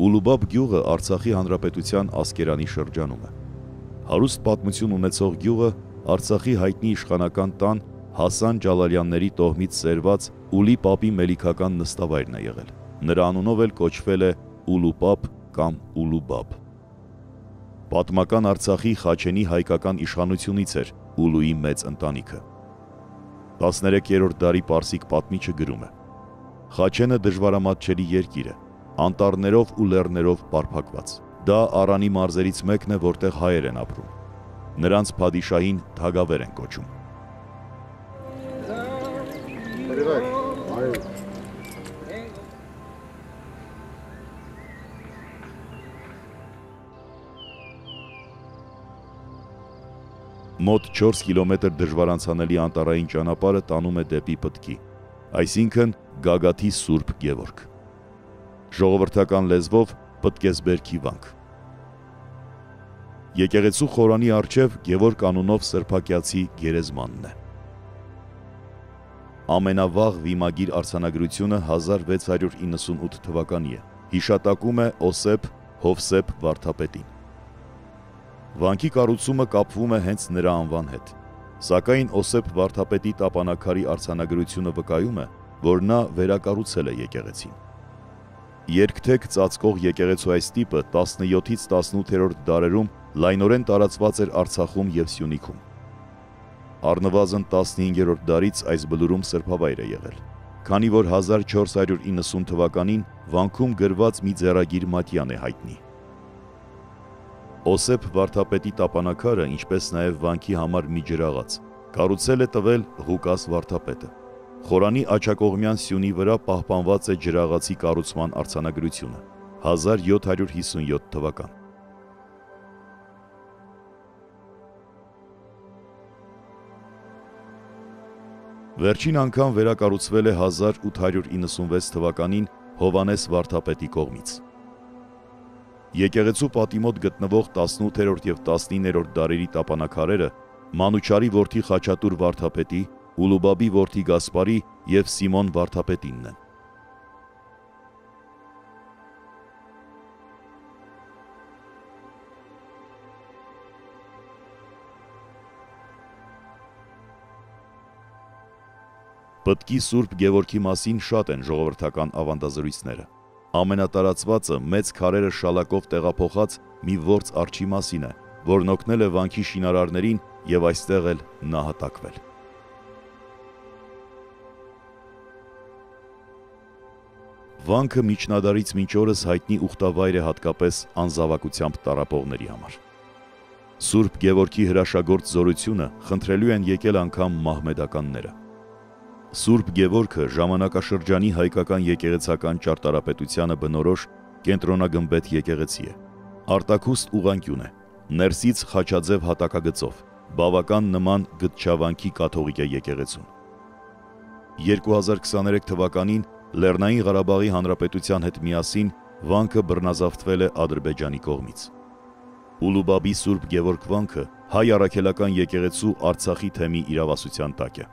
Ուլուբաբ գյուղը Արցախի Հանրապետության Ասկերանի շրջանում է։ Հարուստ պատմություն ունեցող գյուղը Արցախի հայտնի իշխանական տան Հասան Ջալալյանների տոհմից սերված Ուլի պապի մելիքական նստավայրն է եղել։ Նրա անունով էլ կոչվել է Ուլուպապ կամ Ուլուբաբ։ Պատմական Արցախի Խաչենի հայկական իշխանությունից էր Ուլուի մեծ ընտանիքը։ 13-րդ դարի պարսիկ պատմիչը գրում է. Խաչենը դժվարամատչելի երկիր է, անտառներով ու լեռներով պարփակված։ Դա Արանի մարզերից մեկն է, որտեղ հայեր են ապրում։ Նրանց փադիշահին Թագավեր են կոչում։ Մոտ 4 կիլոմետր դժվարանցանելի անտառային ճանապարհը տանում է դեպի Պտքի, այսինքն Գագաթի Սուրբ Գևորգ։ Ժողովրդական լեզվով Պտկեսբերքի վանք։ Եկեղեցու խորանի առջև Գևորգ անունով սրբակյացի գերեզմանն է։ Ամենավաղ վիմագիր արձանագրությունը 1698 թվականի է, հիշատակում է Օսեփ Հովսեփ վարդապետին։ Վանքի կառուցումը կապվում է հենց նրա անվան հետ, սակայն Օսեփ վարդապետի տապանակարի արձանագրությունը վկայում է, որ նա վերակառուցել է եկեղեցին։ Երկթեք ծածկող եկեղեցու այս տիպը 17-ից 18-րդ դարերում լայնորեն տարածված էր Արցախում և Սյունիքում։ Առնվազն 15-րդ դարից այս բլուրում սրբավայր է եղել, քանի որ 1490 թվականին վանքում գրված մի ձեռագիր մատյան է հայտնի։ Օսեփ վարդապետի տապանակարը, ինչպես նաև վանքի համար մի ջրաղաց, կառուցել է տվել Ղուկաս վարդապետը։ Խորանի աջակողմյան սյունի վրա պահպանված է ջրաղացի կառուցման արձանագրությունը, 1757 թվական։ Վերջին անգամ վերակառուցվել է 1896 թվականին Հովանես վարդապետի կողմից։ Եկեղեցու պատի մոտ գտնվող 18-րդ և 19-րդ դարերի տապանակարերը Մանուչարի որդի Խաչատուր վարդապետի, Ուլուբաբի որդի Գասպարի և Սիմոն վարդապետինն են։ Պտքի Սուրբ Գևորգի մասին շատ են ժողովրդական ավանդազրույցները։ Ամենատարածվածը մեծ քարերը շալակով տեղափոխած մի ործ արջի մասին է, որն օգնել է վանքի շինարարներին և այստեղ էլ նահատակվել։ Վանքը միջնադարից մինչ օրս հայտնի ուխտավայր է հատկապես անզավակությամբ տառապողների համար։ Սուրբ Գևորգի հրաշագործ զորությունը խնդրելու են եկել անգամ մահմեդականները։ Սուրբ Գևորգը ժամանակաշրջանի հայկական եկեղեցական ճարտարապետությանը բնորոշ կենտրոնագմբեթ եկեղեցի է։ Արտաքուստ ուղղանկյուն է, ներսից խաչաձև հատակագծով, բավական նման Գտչավանքի կաթողիկե եկեղեցուն։ 2023 թվականին Լեռնային Ղարաբաղի Հանրապետության հետ միասին վանքը բռնազավթվել է Ադրբեջանի կողմից։ Ուլուբաբի Սուրբ Գևորգ վանքը հայ առաքելական եկեղեցու Արցախի թեմի իրավասության տակ է։